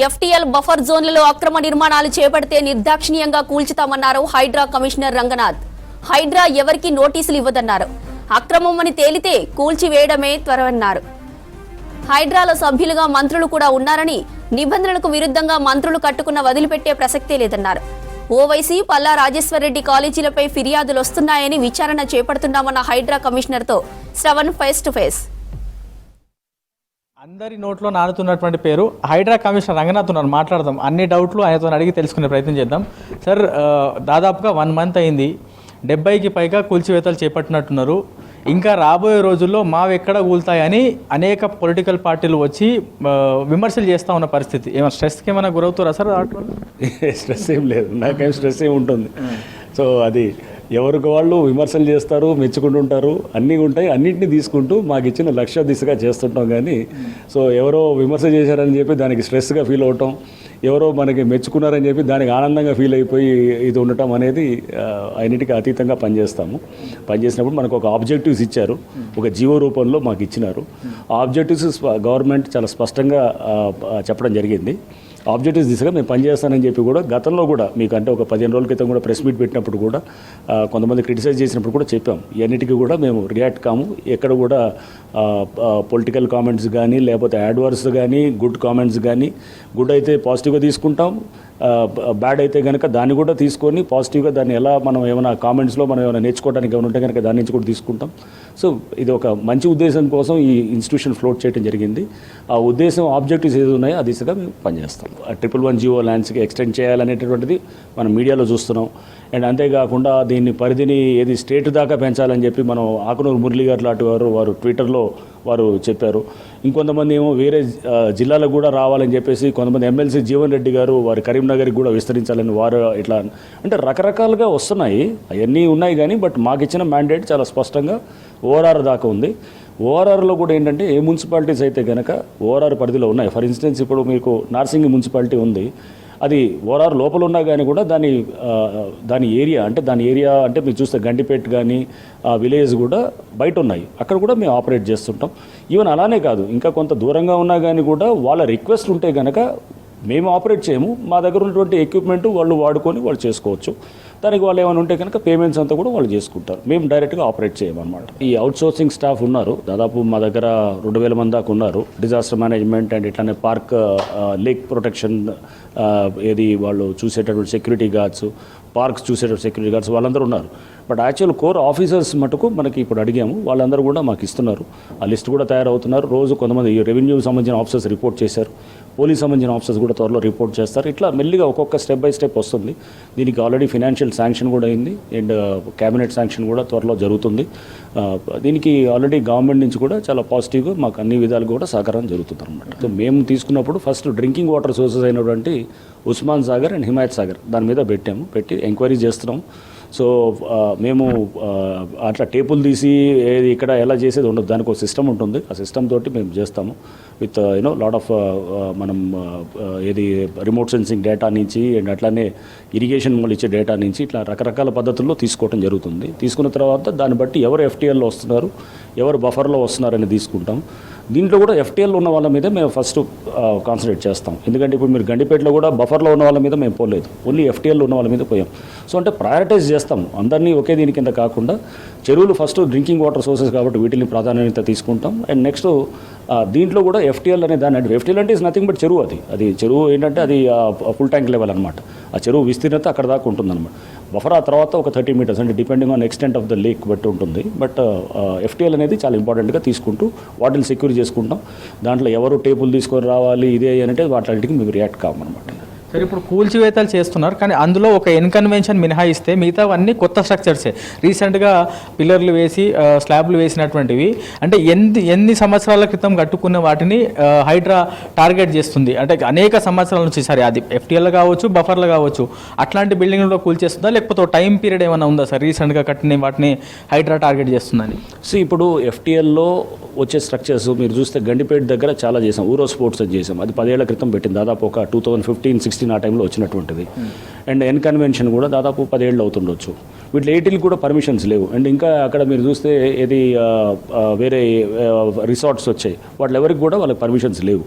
FTL buffer జోన్లలో అక్రమ నిర్మాణాలు చేపడితే నిర్దాక్షిణ్యంగా కూల్చుతామన్నారు హైడ్రా కమిషనర్ రంగనాథ్. హైడ్రా ఎవరికి నోటీసులు ఇవ్వదన్నారు. అక్రమమని తేలితే కూల్చివేయడమే త్వరన్నారు. హైడ్రాలో సభ్యులుగా మంత్రులు కూడా ఉన్నారని, నిబంధనలకు విరుద్ధంగా మంత్రులు కట్టుకున్న వదిలిపెట్టే ప్రసక్తే లేదన్నారు. ఓవైసీ పల్లా రాజేశ్వరరెడ్డి కాలేజీలపై ఫిర్యాదులు వస్తున్నాయని విచారణ చేపడుతున్నామన్న హైడ్రా కమిషనర్తో శ్రవణ్ ఫేస్ టు ఫేస్. అందరి నోట్లో నానుతున్నటువంటి పేరు హైడ్రా కమిషనర్ రంగనాథ్ ఉన్నారు. మాట్లాడదాం, అన్ని డౌట్లు ఆయనతో అడిగి తెలుసుకునే ప్రయత్నం చేద్దాం. సార్, దాదాపుగా 1 మంత్ అయింది, 70కి పైగా కూల్చివేతలు చేపట్టినట్టున్నారు. ఇంకా రాబోయే రోజుల్లో మావెక్కడ కూలుతాయని అనేక పొలిటికల్ పార్టీలు వచ్చి విమర్శలు చేస్తూ ఉన్న పరిస్థితి. ఏమైనా స్ట్రెస్కి ఏమైనా గురవుతారా సార్? స్ట్రెస్ ఏం లేదు, నాకేం స్ట్రెస్ ఏమి ఉంటుంది. సో అది ఎవరికి వాళ్ళు విమర్శలు చేస్తారు, మెచ్చుకుంటుంటారు, అన్నీ ఉంటాయి. అన్నింటినీ తీసుకుంటూ మాకు ఇచ్చిన లక్ష్య దిశగా చేస్తుంటాం. కానీ సో ఎవరో విమర్శ చేశారని చెప్పి దానికి స్ట్రెస్గా ఫీల్ అవటం, ఎవరో మనకి మెచ్చుకున్నారని చెప్పి దానికి ఆనందంగా ఫీల్ అయిపోయి ఇది ఉండటం అనేది అన్నిటికీ అతీతంగా పనిచేసినప్పుడు మనకు ఒక ఆబ్జెక్టివ్స్ ఇచ్చారు, ఒక జీవో రూపంలో మాకు ఇచ్చినారు. ఆ ఆబ్జెక్టివ్స్ గవర్నమెంట్ చాలా స్పష్టంగా చెప్పడం జరిగింది. ఆబ్జెక్టివ్స్ దిశగా మేము పనిచేస్తానని చెప్పి కూడా గతంలో కూడా మీకు అంటే ఒక 15 రోజుల క్రితం కూడా ప్రెస్ మీట్ పెట్టినప్పుడు కూడా కొంతమంది క్రిటిసైజ్ చేసినప్పుడు కూడా చెప్పాం. ఇవన్నిటికీ కూడా మేము రియాక్ట్ కాము. ఎక్కడ కూడా పొలిటికల్ కామెంట్స్ కానీ లేకపోతే యాడ్వర్స్ కానీ గుడ్ కామెంట్స్ కానీ, గుడ్ అయితే పాజిటివ్గా తీసుకుంటాం, బ్యాడ్ అయితే కనుక దాన్ని కూడా తీసుకొని పాజిటివ్గా దాన్ని ఎలా మనం ఏమైనా కామెంట్స్లో మనం ఏమైనా నేర్చుకోవడానికి ఏమైనా ఉంటే కనుక దాని నుంచి కూడా తీసుకుంటాం. సో ఇది ఒక మంచి ఉద్దేశం కోసం ఈ ఇన్స్టిట్యూషన్ ఫ్లోట్ చేయడం జరిగింది. ఆ ఉద్దేశం ఆబ్జెక్టివ్స్ ఏది ఉన్నాయో ఆ దిశగా మేము పనిచేస్తాం. 111 జియో ల్యాండ్స్కి ఎక్స్టెండ్ చేయాలనేటటువంటిది మనం మీడియాలో చూస్తున్నాం. అండ్ అంతేకాకుండా దీన్ని పరిధిని ఏది స్టేట్ దాకా పెంచాలని చెప్పి మనం ఆకునూరు మురళి గారు లాంటి వారు ట్విట్టర్లో వారు చెప్పారు. ఇంకొంతమంది ఏమో వేరే జిల్లాలకు కూడా రావాలని చెప్పేసి కొంతమంది ఎమ్మెల్సీ జీవన్ రెడ్డి గారు వారి కరీంనగర్కి కూడా విస్తరించాలని వారు ఇట్లా అంటే రకరకాలుగా వస్తున్నాయి. అవన్నీ ఉన్నాయి కానీ బట్ మాకు ఇచ్చిన మ్యాండేట్ చాలా స్పష్టంగా ఓఆర్ఆర్ దాకా ఉంది. ఓఆర్ఆర్లో కూడా ఏంటంటే ఏ మున్సిపాలిటీస్ అయితే కనుక ఓఆర్ఆర్ పరిధిలో ఉన్నాయి. ఫర్ ఇన్స్టెన్స్ ఇప్పుడు మీకు నార్సింగి మున్సిపాలిటీ ఉంది, అది ఓఆర్ఆర్ లోపల ఉన్నా కానీ కూడా దాని ఏరియా అంటే మీరు చూస్తే గండిపేట్ కానీ విలేజ్ కూడా బయట ఉన్నాయి, అక్కడ కూడా మేము ఆపరేట్ చేస్తుంటాం. ఈవెన్ అలానే కాదు, ఇంకా కొంత దూరంగా ఉన్నా కానీ కూడా వాళ్ళ రిక్వెస్ట్ ఉంటే కనుక మేము ఆపరేట్ చేయము. మా దగ్గర ఉన్నటువంటి ఎక్విప్మెంట్ వాళ్ళు వాడుకొని వాళ్ళు చేసుకోవచ్చు. దానికి వాళ్ళు ఏమైనా ఉంటే కనుక పేమెంట్స్ అంతా కూడా వాళ్ళు చేసుకుంటారు. మేము డైరెక్ట్గా ఆపరేట్ చేయమన్నమాట. ఈ అవుట్సోర్సింగ్ స్టాఫ్ ఉన్నారు, దాదాపు మా దగ్గర 2000 మంది దాకా ఉన్నారు. డిజాస్టర్ మేనేజ్మెంట్ అండ్ ఇట్లానే పార్క్ లేక్ ప్రొటెక్షన్ ఏది వాళ్ళు చూసేటటువంటి సెక్యూరిటీ గార్డ్స్, పార్క్స్ చూసేటటువంటి సెక్యూరిటీ గార్డ్స్ వాళ్ళందరూ ఉన్నారు. బట్ యాక్చువల్ కోర్ ఆఫీసర్స్ మటుకు మనకి ఇప్పుడు అడిగాము, వాళ్ళందరూ కూడా మాకు ఇస్తున్నారు. ఆ లిస్ట్ కూడా తయారవుతున్నారు. రోజు కొంతమంది రెవెన్యూ సంబంధించిన ఆఫీసర్స్ రిపోర్ట్ చేశారు, పోలీస్ సంబంధించిన ఆఫీసర్స్ కూడా త్వరలో రిపోర్ట్ చేస్తారు. ఇట్లా మెల్లిగా ఒక్కొక్క స్టెప్ బై స్టెప్ వస్తుంది. దీనికి ఆల్రెడీ ఫినాన్షియల్ శాంక్షన్ కూడా అయింది అండ్ క్యాబినెట్ శాంక్షన్ కూడా త్వరలో జరుగుతుంది. దీనికి ఆల్రెడీ గవర్నమెంట్ నుంచి కూడా చాలా పాజిటివ్గా మాకు అన్ని విధాలుగా కూడా సహకారం జరుగుతుంది అనమాట. సో మేము తీసుకున్నప్పుడు ఫస్ట్ డ్రింకింగ్ వాటర్ సోర్సెస్ అయినటువంటి ఉస్మాన్ సాగర్ అండ్ హిమాయత్ సాగర్ దాని మీద పెట్టి ఎంక్వైరీ చేస్తున్నాం. సో మేము అట్లా టేపులు తీసి ఏది ఇక్కడ ఎలా చేసేది ఉండదు, దానికి ఒక సిస్టమ్ ఉంటుంది. ఆ సిస్టమ్ తోటి మేము చేస్తాము విత్ లాట్ ఆఫ్ మనం ఏది రిమోట్ సెన్సింగ్ డేటా నుంచి అండ్ అట్లానే ఇరిగేషన్ వాళ్ళు ఇచ్చే డేటా నుంచి ఇట్లా రకరకాల పద్ధతుల్లో తీసుకోవడం జరుగుతుంది. తీసుకున్న తర్వాత దాన్ని బట్టి ఎవరు ఎఫ్టీఎల్లో వస్తున్నారు, ఎవరు బఫర్లో వస్తున్నారని తీసుకుంటాం. దీంట్లో కూడా ఎఫ్టీఎల్ ఉన్న వాళ్ళ మీద మేము ఫస్ట్ కాన్సన్ట్రేట్ చేస్తాం. ఎందుకంటే ఇప్పుడు మీరు గండిపేటలో కూడా బఫర్లో ఉన్న వాళ్ళ మీద మేము పోలేదు, ఓన్లీ ఎఫ్టీఎల్ ఉన్న వాళ్ళ మీద పోయాం. సో అంటే ప్రయారిటైజ్ చేస్తాం అందరినీ ఒకే దీని కింద కాకుండా. చెరువులు ఫస్ట్ డ్రింకింగ్ వాటర్ సోర్సెస్ కాబట్టి వీటిని ప్రాధాన్యత తీసుకుంటాం. అండ్ నెక్స్ట్ దీంట్లో కూడా ఎఫ్టీఎల్ అనే దాన్ని అంటే ఎఫ్టీఎల్ అంటే ఇస్ నథింగ్ బట్ చెరువు. అది చెరువు ఏంటంటే అది ఫుల్ ట్యాంక్ లెవెల్ అనమాట. ఆ చెరువు విస్తీర్ణత అక్కడ దాకా ఉంటుందన్నమాట. బఫర్ ఆ తర్వాత ఒక 30 మీటర్స్ అంటే depending on extent of the lake బట్టి ఉంటుంది. బట్ ఎఫ్టీఎల్ అనేది చాలా ఇంపార్టెంట్గా తీసుకుంటూ వాటిని సెక్యూర్ చేసుకుంటాం. దాంట్లో ఎవరు టేబుల్ తీసుకొని రావాలి ఇదే అంటే వాటికి మేము రియాక్ట్ కావన్నమాట. సరే, ఇప్పుడు కూల్చివేతలు చేస్తున్నారు కానీ అందులో ఒక ఇన్కన్వెన్షన్ మినహాయిస్తే మిగతావన్నీ కొత్త స్ట్రక్చర్సే. రీసెంట్గా పిల్లర్లు వేసి స్లాబ్లు వేసినటువంటివి అంటే ఎన్ని సంవత్సరాల క్రితం కట్టుకున్న వాటిని హైడ్రా టార్గెట్ చేస్తుంది. అంటే అనేక సంవత్సరాల నుంచి, సరే అది ఎఫ్టీఎల్ కావచ్చు బఫర్లు కావచ్చు, అట్లాంటి బిల్డింగ్లో కూల్చేస్తుందా లేకపోతే టైం పీరియడ్ ఏమైనా ఉందా సార్? రీసెంట్గా కట్టిన వాటిని హైడ్రా టార్గెట్ చేస్తుందని. సో ఇప్పుడు ఎఫ్టీఎల్లో వచ్చే స్ట్రక్చర్స్ మీరు చూస్తే గండిపేట దగ్గర చాలా చేసాం, ఊరో స్పోర్ట్స్ అని చేసాం. అది 10 ఏళ్ల క్రితం పెట్టింది, దాదాపు ఒక 2015-16 ఆ టైంలో వచ్చినటువంటిది. అండ్ ఎన్ కన్వెన్షన్ కూడా దాదాపు 10 ఏళ్ళు అవుతుండొచ్చు. వీటిలో 8 కూడా పర్మిషన్స్ లేవు. అండ్ ఇంకా అక్కడ మీరు చూస్తే ఏది వేరే రిసార్ట్స్ వచ్చాయి, వాటి ఎవరికి కూడా వాళ్ళకి పర్మిషన్స్ లేవు.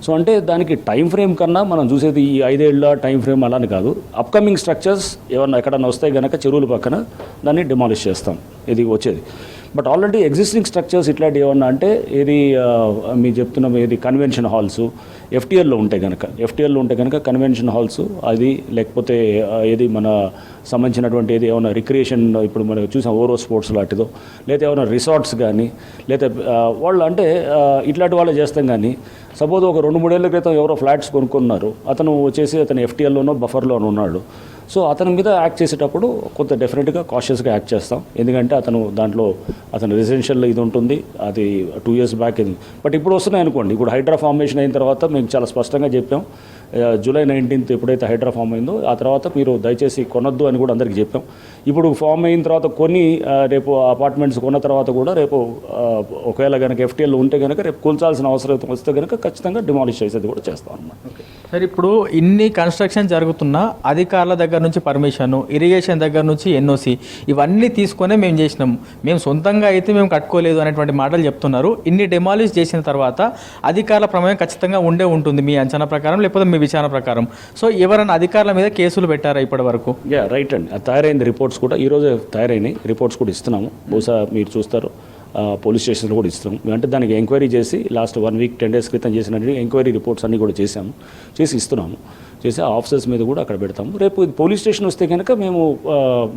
సో అంటే దానికి టైం ఫ్రేమ్ కన్నా మనం చూసేది ఈ 5 ఏళ్ళ టైం ఫ్రేమ్ అలానే కాదు. అప్కమింగ్ స్ట్రక్చర్స్ ఏమన్నా ఎక్కడన్నా వస్తే కనుక చెరువుల పక్కన దాన్ని డిమాలిష్ చేస్తాం ఇది వచ్చేది. బట్ ఆల్రెడీ ఎగ్జిస్టింగ్ స్ట్రక్చర్స్ ఇట్లాంటివి ఏమన్నా అంటే ఏది మీరు చెప్తున్నాం ఏది కన్వెన్షన్ హాల్స్ ఎఫ్టీఎల్లో ఉంటే కనుక కన్వెన్షన్ హాల్స్ అది లేకపోతే ఏది మన సంబంధించినటువంటి ఏది ఏమైనా రిక్రియేషన్ ఇప్పుడు మనం చూసాం ఓరో స్పోర్ట్స్ లాంటిదో లేదా ఏమైనా రిసార్ట్స్ కానీ లేదా వాళ్ళు అంటే ఇట్లాంటి వాళ్ళు చేస్తాం. కానీ సపోజ్ ఒక 2-3 ఏళ్ల క్రితం ఎవరో ఫ్లాట్స్ కొనుక్కున్నారు, అతను వచ్చేసి అతను ఎఫ్టీఎల్లోనో బఫర్లోనో ఉన్నాడు. సో అతని మీద యాక్ట్ చేసేటప్పుడు కొంత డెఫినెట్గా కాషియస్గా యాక్ట్ చేస్తాం. ఎందుకంటే అతను రెసిడెన్షియల్ ఇది ఉంటుంది, అది 2 years బ్యాక్ ఇది. బట్ ఇప్పుడు వస్తున్నాయి అనుకోండి, ఇప్పుడు హైడ్రా ఫార్మేషన్ అయిన తర్వాత మేము చాలా స్పష్టంగా చెప్పాం, July 19th ఎప్పుడైతే హైడ్రా ఫామ్ అయిందో ఆ తర్వాత మీరు దయచేసి కొనొద్దు అని కూడా అందరికీ చెప్పాం. ఇప్పుడు ఫామ్ అయిన తర్వాత కొన్ని రేపు అపార్ట్మెంట్స్ కొన్న తర్వాత కూడా రేపు ఒకవేళ కనుక ఎఫ్టీఎల్ ఉంటే కనుక రేపు కూల్చాల్సిన అవసరం వస్తే కనుక ఖచ్చితంగా డిమాలిష్ చేసేది కూడా చేస్తాం అన్నమాట. సార్ ఇప్పుడు ఇన్ని కన్స్ట్రక్షన్ జరుగుతున్నా అధికారుల దగ్గర నుంచి పర్మిషన్, ఇరిగేషన్ దగ్గర నుంచి ఎన్ఓసి ఇవన్నీ తీసుకొనే మేము చేసినాం, మేము సొంతంగా అయితే మేము కట్టుకోలేదు అనేటువంటి మాటలు చెప్తున్నారు. ఇన్ని డిమాలిష్ చేసిన తర్వాత అధికారుల ప్రమేయం ఖచ్చితంగా ఉండే ఉంటుంది మీ అంచనా ప్రకారం లేకపోతే మీ విచారణ ప్రకారం. సో ఎవరైనా అధికారుల మీద కేసులు పెట్టారా ఇప్పటి వరకు? రైట్ అండి, అది తయారైంది. రిపోర్ట్స్ కూడా ఈరోజు తయారైనాయి, రిపోర్ట్స్ కూడా ఇస్తున్నాము. బహుశా మీరు చూస్తారు పోలీస్ స్టేషన్లో కూడా ఇస్తాం. అంటే దానికి ఎంక్వైరీ చేసి లాస్ట్ 1 week 10 days క్రితం చేసినట్టు ఎంక్వైరీ రిపోర్ట్స్ అన్నీ కూడా చేసి ఇస్తున్నాము. చేసి ఆఫీసర్స్ మీద కూడా అక్కడ పెడతాము. రేపు పోలీస్ స్టేషన్ వస్తే కనుక మేము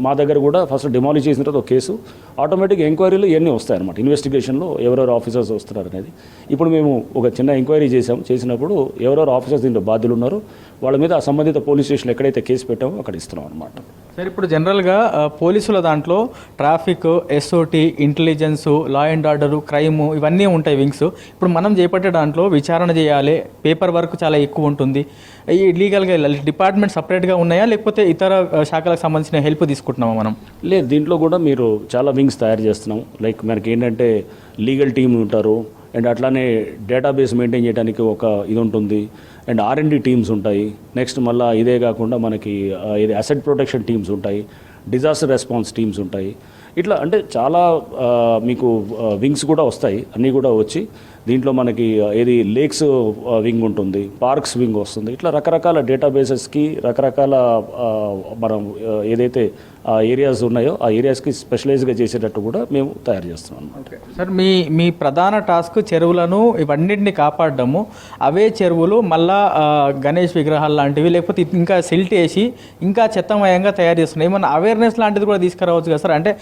మా దగ్గర కూడా ఫస్ట్ డిమాలిష్ చేసిన తర్వాత ఒక కేసు ఆటోమేటిక్ ఎంక్వైరీలు ఇవన్నీ వస్తాయన్నమాట. ఇన్వెస్టిగేషన్లో ఎవరెవరు ఆఫీసర్స్ వస్తున్నారు అనేది ఇప్పుడు మేము ఒక చిన్న ఎంక్వైరీ చేసినప్పుడు ఎవరెవరు ఆఫీసర్స్ దీంట్లో బాధ్యులు ఉన్నారో వాళ్ళ మీద ఆ సంబంధిత పోలీస్ స్టేషన్లో ఎక్కడైతే కేసు పెట్టామో అక్కడ ఇస్తున్నాం అనమాట. సార్ ఇప్పుడు జనరల్గా పోలీసుల దాంట్లో traffic, SOT, intelligence, law and order, crime ఇవన్నీ ఉంటాయి వింగ్స్. ఇప్పుడు మనం చేపట్టే దాంట్లో విచారణ చేయాలి, పేపర్ వర్క్ చాలా ఎక్కువ ఉంటుంది. ఈ లీగల్గా డిపార్ట్మెంట్ సపరేట్గా ఉన్నాయా లేకపోతే ఇతర శాఖలకు సంబంధించిన హెల్ప్ తీసుకుంటున్నామా మనం? లేదు, దీంట్లో కూడా మీరు చాలా వింగ్స్ తయారు చేస్తున్నాం. లైక్ మనకి ఏంటంటే లీగల్ టీమ్ ఉంటారు, అండ్ అట్లానే డేటాబేస్ మెయింటైన్ చేయడానికి ఒక ఇది ఉంటుంది, అండ్ R&D టీమ్స్ ఉంటాయి. నెక్స్ట్ మళ్ళీ ఇదే కాకుండా మనకి ఇది అసెట్ ప్రొటెక్షన్ టీమ్స్ ఉంటాయి, డిజాస్టర్ రెస్పాన్స్ టీమ్స్ ఉంటాయి. ఇట్లా అంటే చాలా మీకు వింగ్స్ కూడా వస్తాయి, అన్నీ కూడా వచ్చి దీంట్లో మనకి ఏది లేక్స్ వింగ్ ఉంటుంది, పార్క్స్ వింగ్ వస్తుంది. ఇట్లా రకరకాల డేటాబేసెస్కి రకరకాల మనం ఏదైతే ఆ ఏరియాస్ ఉన్నాయో ఆ ఏరియాస్కి స్పెషలైజ్గా చేసేటట్టు కూడా మేము తయారు చేస్తున్నాం అన్నమాట. సార్ మీ ప్రధాన టాస్క్ చెరువులను ఇవన్నింటినీ కాపాడడము. అవే చెరువులు మళ్ళా గణేష్ విగ్రహాలు లాంటివి లేకపోతే ఇంకా సిల్ట్ వేసి ఇంకా చెత్తమయంగా తయారు చేస్తున్నాయి. ఏమన్నా అవేర్నెస్ లాంటిది కూడా తీసుకురావచ్చు కదా సార్? అంటే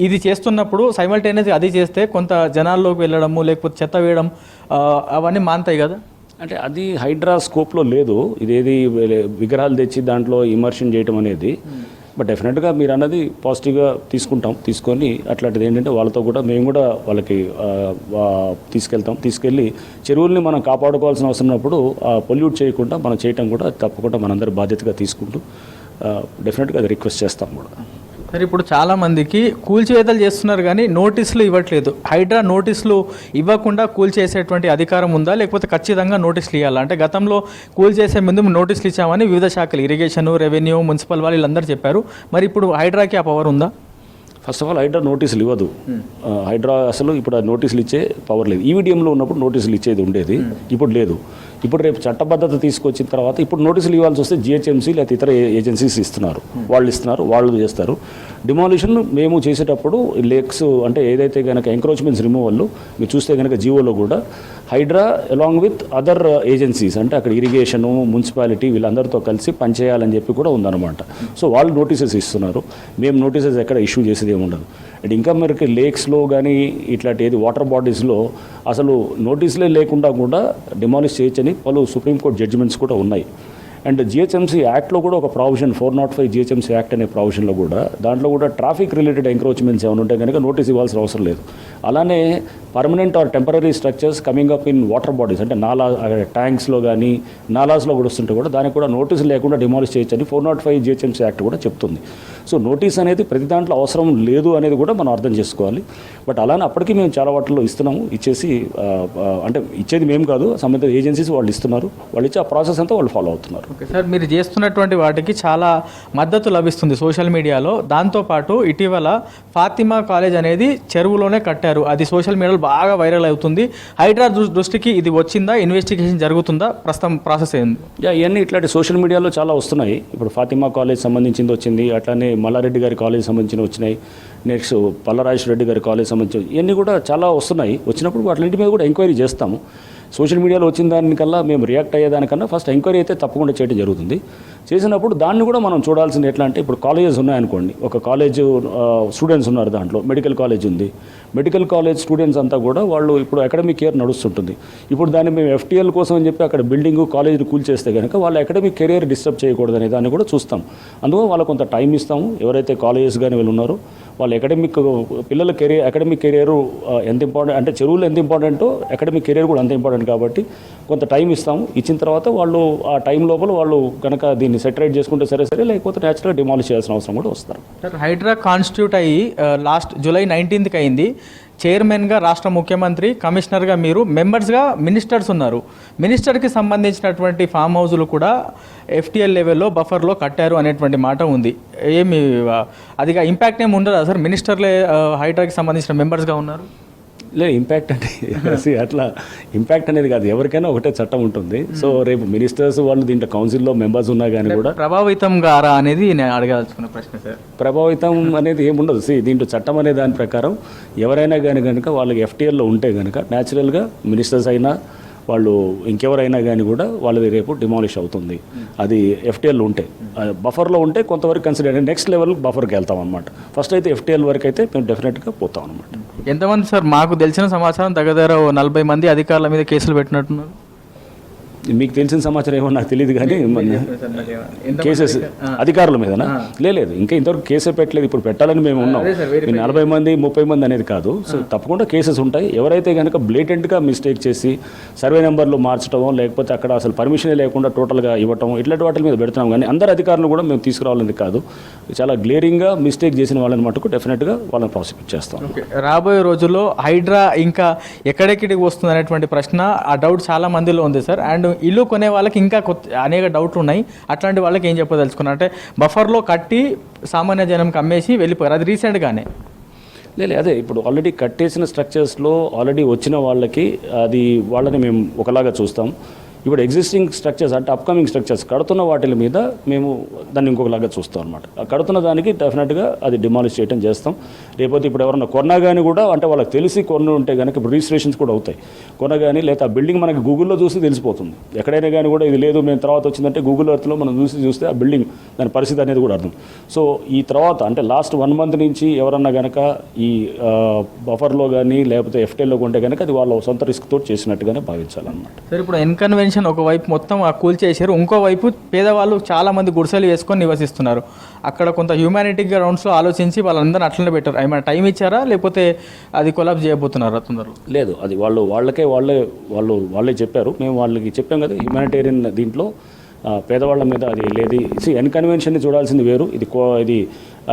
ఇది చేస్తున్నప్పుడు సైమల్టేనియస్గా అది చేస్తే కొంత జనాల్లోకి వెళ్ళడము లేకపోతే చెత్త వేయడం అవన్నీ మానుతాయి కదా. అంటే అది హైడ్రా స్కోప్లో లేదు, ఇదేది విగ్రహాలు తెచ్చి దాంట్లో ఇమర్షన్ చేయడం అనేది. బట్ డెఫినెట్గా మీరు అన్నది పాజిటివ్గా తీసుకొని అట్లాంటిది ఏంటంటే వాళ్ళతో కూడా మేము కూడా వాళ్ళకి తీసుకెళ్ళి చెరువుల్ని మనం కాపాడుకోవాల్సిన అవసరం ఉన్నప్పుడు పొల్యూట్ చేయకుండా మనం చేయటం కూడా తప్పకుండా మనందరి బాధ్యతగా తీసుకుంటూ డెఫినెట్గా అది రిక్వెస్ట్ చేస్తాం కూడా. సరే ఇప్పుడు చాలామందికి కూల్చివేతలు చేస్తున్నారు కానీ నోటీసులు ఇవ్వట్లేదు. హైడ్రా నోటీసులు ఇవ్వకుండా కూల్చేసేటువంటి అధికారం ఉందా లేకపోతే ఖచ్చితంగా నోటీసులు ఇవ్వాలా? అంటే గతంలో కూల్చేసే ముందు నోటీసులు ఇచ్చామని వివిధ శాఖలు ఇరిగేషన్, రెవెన్యూ, మున్సిపల్ వాళ్ళు వీళ్ళందరూ చెప్పారు. మరి ఇప్పుడు హైడ్రాకి ఆ పవర్ ఉందా? ఫస్ట్ ఆఫ్ ఆల్ హైడ్రా నోటీసులు ఇవ్వదు. హైడ్రా అసలు ఇప్పుడు నోటీసులు ఇచ్చే పవర్ లేదు. ఈవీడిఎంలో ఉన్నప్పుడు నోటీసులు ఇచ్చేది ఉండేది, ఇప్పుడు లేదు. ఇప్పుడు రేపు చట్టబద్ధత తీసుకొచ్చిన తర్వాత ఇప్పుడు నోటీసులు ఇవ్వాల్సి వస్తే జిహెచ్ఎంసీ లేకపోతే ఇతర ఏజెన్సీస్ ఇస్తున్నారు, వాళ్ళు చేస్తారు. డిమాలిషన్ మేము చేసేటప్పుడు లేక్స్ అంటే ఏదైతే కనుక ఎంక్రోచ్మెంట్స్ రిమూవల్ మీరు చూస్తే కనుక జీవోలో కూడా Hydraa along with other agencies అంటే అక్కడ ఇరిగేషను, మున్సిపాలిటీ వీళ్ళందరితో కలిసి పనిచేయాలని చెప్పి కూడా ఉందన్నమాట. సో వాళ్ళు నోటీసెస్ ఇస్తున్నారు, మేము నోటీసెస్ ఎక్కడ ఇష్యూ చేసేది ఏమి ఉండదు. అండ్ ఇంకా మనకి లేక్స్లో కానీ ఇట్లాంటి ఏది వాటర్ బాడీస్లో అసలు నోటీసులే లేకుండా కూడా డిమాలిష్ చేయొచ్చని పలు సుప్రీంకోర్టు జడ్జిమెంట్స్ కూడా ఉన్నాయి. అండ్ జిహెచ్ఎంసీ యాక్ట్లో కూడా ఒక ప్రావిజన్ 405 జిహెచ్ఎంసీ యాక్ట్ అనే ప్రావిజన్లో కూడా దాంట్లో కూడా ట్రాఫిక్ రిలేటెడ్ ఎంక్రోచ్మెంట్స్ ఏమైనా ఉంటే కనుక నోటీస్ ఇవ్వాల్సిన అవసరం లేదు. అలానే permanent or temporary structures coming up in water bodies అంటే ట్యాంక్స్లో కానీ నాలాస్లో కూడా వస్తుంటే కూడా దానికి కూడా నోటీసు లేకుండా డిమాలిష్ చేయొచ్చని 405 జిహెచ్ఎంసీ యాక్ట్ కూడా చెప్తుంది. సో నోటీస్ అనేది ప్రతి దాంట్లో అవసరం లేదు అనేది కూడా మనం అర్థం చేసుకోవాలి. బట్ అలానే అప్పటికీ మేము చాలా వాటిల్లో ఇస్తున్నాము, ఇచ్చేసి అంటే ఇచ్చేది మేము కాదు, సంబంధిత ఏజెన్సీస్ వాళ్ళు ఇస్తున్నారు, వాళ్ళు ఇచ్చే ఆ ప్రాసెస్ అంతా వాళ్ళు ఫాలో అవుతున్నారు. ఓకే సార్, మీరు చేస్తున్నటువంటి వాటికి చాలా మద్దతు లభిస్తుంది సోషల్ మీడియాలో. దాంతోపాటు ఇటీవల ఫాతిమా కాలేజ్ అనేది చెరువులోనే కట్టారు, అది సోషల్ మీడియాలో బాగా వైరల్ అవుతుంది. హైడ్రా దృష్టికి ఇది వచ్చిందా, ఇన్వెస్టిగేషన్ జరుగుతుందా, ప్రస్తుతం ప్రాసెస్ అయింది? ఇవన్నీ ఇట్లాంటి సోషల్ మీడియాలో చాలా వస్తున్నాయి. ఇప్పుడు ఫాతిమా కాలేజ్ సంబంధించింది వచ్చింది, అట్లానే మల్లారెడ్డి గారి కాలేజ్ సంబంధించిన వచ్చినాయి, నెక్స్ట్ పల్లరాజేశ్వర రెడ్డి గారి కాలేజ్ సంబంధించి ఇవన్నీ కూడా చాలా వస్తున్నాయి. వచ్చినప్పుడు వాటి మీద కూడా ఎంక్వైరీ చేస్తాము. సోషల్ మీడియాలో వచ్చిన దానికల్లా మేము రియాక్ట్ అయ్యేదానికన్నా ఫస్ట్ ఎంక్వైరీ అయితే తప్పకుండా చేయడం జరుగుతుంది. చేసినప్పుడు దాన్ని కూడా మనం చూడాల్సింది ఎట్లా అంటే, ఇప్పుడు కాలేజెస్ ఉన్నాయనుకోండి, ఒక కాలేజ్ స్టూడెంట్స్ ఉన్నారు, దాంట్లో మెడికల్ కాలేజ్ ఉంది. మెడికల్ కాలేజ్ స్టూడెంట్స్ అంతా కూడా వాళ్ళు ఇప్పుడు అకాడమిక్ ఇయర్ నడుస్తుంటుంది. ఇప్పుడు దాన్ని మేము FTL కోసం అని చెప్పి అక్కడ బిల్డింగ్ కాలేజీని కూల్చేస్తే కనుక వాళ్ళ అకాడమిక్ కెరియర్ డిస్టర్బ్ చేయకూడదు అనే దాన్ని కూడా చూస్తాం. అందువల్ల వాళ్ళకు కొంత టైం ఇస్తాము. ఎవరైతే కాలేజెస్ కానీ వీళ్ళు ఉన్నారో వాళ్ళ పిల్లల అకాడమిక్ కెరియర్ ఎంత ఇంపార్టెంట్ అంటే, చెరువులు ఎంత ఇంపార్టెంటో అకాడమిక్ కెరియర్ కూడా అంత ఇంపార్టెంట్ కాబట్టి కొంత టైం ఇస్తాము. ఇచ్చిన తర్వాత వాళ్ళు ఆ టైం లోపల వాళ్ళు కనుక దీన్ని సెటరేట్ చేసుకుంటే సరే, లేకపోతే న్యాచురల్గా డిమాలిష్ చేయాల్సిన అవసరం కూడా వస్తారు. సార్, హైడ్రా కాన్స్టిట్యూట్ అయ్యి లాస్ట్ జూలై 19కి అయింది. చైర్మన్గా రాష్ట్ర ముఖ్యమంత్రి, కమిషనర్గా మీరు, మెంబర్స్గా మినిస్టర్స్ ఉన్నారు. మినిస్టర్కి సంబంధించినటువంటి ఫామ్ హౌజులు కూడా FTL లెవెల్లో బఫర్లో కట్టారు అనేటువంటి మాట ఉంది. ఏమి అదిగా ఇంపాక్ట్ ఏమి ఉండదా సార్? మినిస్టర్లే హైడ్రాకి సంబంధించిన మెంబర్స్గా ఉన్నారు. లేదు, ఇంపాక్ట్ అంటే అట్లా ఇంపాక్ట్ అనేది కాదు, ఎవరికైనా ఒకటే చట్టం ఉంటుంది. సో రేపు మినిస్టర్స్ వాళ్ళు దీంట్లో కౌన్సిల్లో మెంబర్స్ ఉన్నా కానీ కూడా ప్రభావితం గారా అనేది నేను అడగాల్సుకున్న ప్రశ్న సార్. ప్రభావితం అనేది ఏముండదు. దీంట్లో చట్టం అనే దాని ప్రకారం ఎవరైనా కానీ కనుక వాళ్ళకి FTLలో ఉంటే కనుక న్యాచురల్గా మినిస్టర్స్ అయినా వాళ్ళు ఇంకెవరైనా కానీ కూడా వాళ్ళది రేపు డిమాలిష్ అవుతుంది. అది FTLలో ఉంటే, బఫర్లో ఉంటే కొంతవరకు కన్సిడర్ నెక్స్ట్ లెవెల్ బఫర్కి వెళ్తాం అనమాట. ఫస్ట్ అయితే FTL వరకు అయితే మేము డెఫినెట్గా పోతాం అనమాట. ఎంతమంది సార్? మాకు తెలిసిన సమాచారం దగ్గర 40 మంది అధికారుల మీద కేసులు పెట్టినట్టున్నారు. మీకు తెలిసిన సమాచారం ఏమో నాకు తెలియదు కానీ కేసెస్ అధికారుల మీదనా? లేదు, ఇంకా ఇంతవరకు కేసే పెట్టలేదు. ఇప్పుడు పెట్టాలని మేము ఉన్నాం. 40 మంది 30 మంది అనేది కాదు. సో తప్పకుండా కేసెస్ ఉంటాయి. ఎవరైతే కనుక బ్లేటెంట్గా మిస్టేక్ చేసి సర్వే నెంబర్లు మార్చడం, లేకపోతే అక్కడ అసలు పర్మిషనే లేకుండా టోటల్గా ఇవ్వటం, ఇట్లాంటి వాటి మీద పెడుతున్నాం. కానీ అందరు అధికారులు కూడా మేము తీసుకురావాలని కాదు. చాలా గ్లేరింగ్గా మిస్టేక్ చేసిన వాళ్ళని మటుకు డెఫినెట్గా వాళ్ళని ప్రాసిక్యూట్ చేస్తాం. రాబోయే రోజుల్లో హైడ్రా ఇంకా ఎక్కడెక్కడికి వస్తుంది అనేటువంటి ప్రశ్న, ఆ డౌట్ చాలా మందిలో ఉంది సార్. అండ్ ఇల్లు కొనే వాళ్ళకి ఇంకా అనేక డౌట్లు ఉన్నాయి. అట్లాంటి వాళ్ళకి ఏం చెప్పదలుచుకున్నారు అంటే, బఫర్లో కట్టి సామాన్య జనంకి అమ్మేసి వెళ్ళిపోయారు. అది రీసెంట్గానే లేదు, అదే ఇప్పుడు ఆల్రెడీ కట్టేసిన స్ట్రక్చర్స్లో ఆల్రెడీ వచ్చిన వాళ్ళకి అది వాళ్ళని మేము ఒకలాగా చూస్తాం. ఇప్పుడు ఎగ్జిస్టింగ్ స్ట్రక్చర్స్ అంటే అప్కమింగ్ స్ట్రక్చర్స్ కడుతున్న వాటి మీద మేము దాన్ని ఇంకొకలాగా చూస్తాం అనమాట. కడుతున్న దానికి డెఫినెట్గా అది డిమాలిష్ చేయడం చేస్తాం. లేకపోతే ఇప్పుడు ఎవరన్నా కొన్నా కానీ కూడా అంటే వాళ్ళకి తెలిసి కొన్ని ఉంటే కనుక ఇప్పుడు రిజిస్ట్రేషన్స్ కూడా అవుతాయి. కొన్న కానీ లేదా ఆ బిల్డింగ్ మనకి గూగుల్లో చూసి తెలిసిపోతుంది. ఎక్కడైనా కానీ కూడా ఇది లేదు మేము తర్వాత వచ్చిందంటే గూగుల్ ఎర్త్లో మనం చూస్తే ఆ బిల్డింగ్ దాని పరిస్థితి అనేది కూడా అర్థం. సో ఈ తర్వాత అంటే లాస్ట్ 1 మంత్ నుంచి ఎవరన్నా కనుక ఈ బఫర్లో కానీ లేకపోతే FTLలో కొంటే కనుక అది వాళ్ళ సొంత రిస్క్ తోటి చేసినట్టుగానే భావించాలన్నమాట. సార్, ఇప్పుడు ఎన్కన్వెన్షన్ ఒకవైపు మొత్తం కూల్చేశారు, ఇంకోవైపు పేదవాళ్ళు చాలా మంది గుడిసెలు వేసుకొని నివసిస్తున్నారు. అక్కడ కొంత హ్యూమానిటీ గ్రౌండ్స్లో ఆలోచించి వాళ్ళందరినీ అట్లనే పెట్టారు. ఏమైనా టైం ఇచ్చారా, లేకపోతే అది కొలాప్స్ చేయబోతున్నారా తొందరలో? లేదు, అది వాళ్ళే చెప్పారు. మేము వాళ్ళకి చెప్పాం కదా, హ్యూమానిటేరియన్ దీంట్లో పేదవాళ్ళ మీద అది లేదు. ఎన్కన్వెన్షన్ని చూడాల్సింది వేరు. ఇది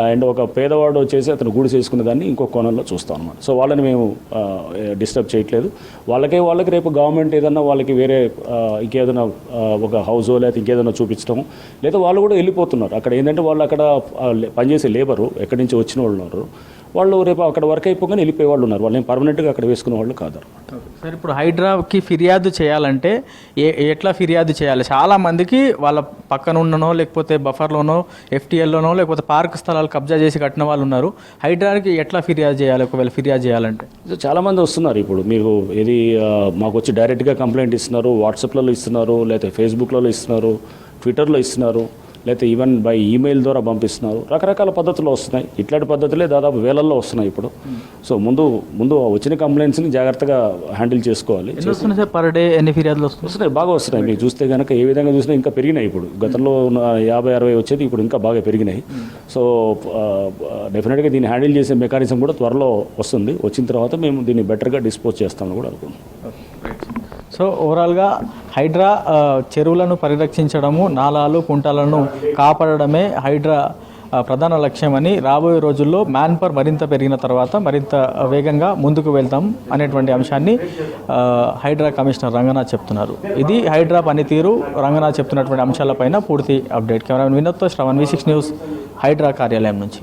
అండ్ ఒక పేదవాడు వచ్చేసి అతను గూడు చేసుకునే దాన్ని ఇంకో కోణంలో చూస్తాం అనమాట. సో వాళ్ళని మేము డిస్టర్బ్ చేయట్లేదు. వాళ్ళకి రేపు గవర్నమెంట్ ఏదన్నా వాళ్ళకి వేరే ఇంకేదైనా ఒక హౌస్ లేకపోతే ఇంకేదైనా చూపించడం, లేదా వాళ్ళు కూడా వెళ్ళిపోతున్నారు. అక్కడ ఏంటంటే వాళ్ళు అక్కడ పనిచేసే లేబరు ఎక్కడి నుంచి వచ్చిన వాళ్ళు ఉన్నారు. వాళ్ళు రేపు అక్కడ వర్క్ అయిపోగానే వెళ్ళిపోయే వాళ్ళు ఉన్నారు. వాళ్ళని పర్మనెంట్గా అక్కడ వేసుకునే వాళ్ళు కాదు. సార్, ఇప్పుడు హైడ్రాకి ఫిర్యాదు చేయాలంటే ఎట్లా ఫిర్యాదు చేయాలి? చాలామందికి వాళ్ళ పక్కన ఉన్ననో లేకపోతే బఫర్లోనో FTLలోనో లేకపోతే పార్క్ స్థలాలు కబ్జా చేసి కట్టిన వాళ్ళు ఉన్నారు. హైడ్రాకి ఎట్లా ఫిర్యాదు చేయాలి ఒకవేళ ఫిర్యాదు చేయాలంటే? చాలామంది వస్తున్నారు. ఇప్పుడు మీరు ఇది మాకు వచ్చి డైరెక్ట్గా కంప్లైంట్ ఇస్తున్నారు, వాట్సాప్లలో ఇస్తున్నారు, లేకపోతే ఫేస్బుక్లలో ఇస్తున్నారు, ట్విట్టర్లో ఇస్తున్నారు, లేకపోతే ఈవెన్ బై ఈమెయిల్ ద్వారా పంపిస్తున్నారు. రకరకాల పద్ధతులు వస్తున్నాయి. ఇట్లాంటి పద్ధతులే దాదాపు వేలల్లో వస్తున్నాయి ఇప్పుడు. సో ముందు వచ్చిన కంప్లైంట్స్ని జాగ్రత్తగా హ్యాండిల్ చేసుకోవాలి. పర్ డే ఎన్ని ఫిర్యాదులు వస్తున్నాయి? బాగా వస్తున్నాయి. మీరు చూస్తే కనుక ఏ విధంగా చూసినా ఇంకా పెరిగినాయి. ఇప్పుడు గతంలో 50-60 వచ్చేది ఇప్పుడు ఇంకా బాగా పెరిగినాయి. సో డెఫినెట్గా దీన్ని హ్యాండిల్ చేసే మెకానిజం కూడా త్వరలో వస్తుంది. వచ్చిన తర్వాత మేము దీన్ని బెటర్గా డిస్పోజ్ చేస్తామని కూడా అనుకుంటున్నాం. సో ఓవరాల్గా హైడ్రా చెరువులను పరిరక్షించడము, నాలాలు కుంటలను కాపాడడమే హైడ్రా ప్రధాన లక్ష్యమని, రాబోయే రోజుల్లో మ్యాన్ పవర్ మరింత పెరిగిన తర్వాత మరింత వేగంగా ముందుకు వెళ్తాం అనేటువంటి అంశాన్ని హైడ్రా కమిషనర్ రంగనాథ్ చెప్తున్నారు. ఇది హైడ్రా పనితీరు, రంగనాథ్ చెప్తున్నటువంటి అంశాలపైన పూర్తి అప్డేట్. కెమెరామెన్ వినోద్తో శ్రవణ్, V6 న్యూస్, హైడ్రా కార్యాలయం నుంచి.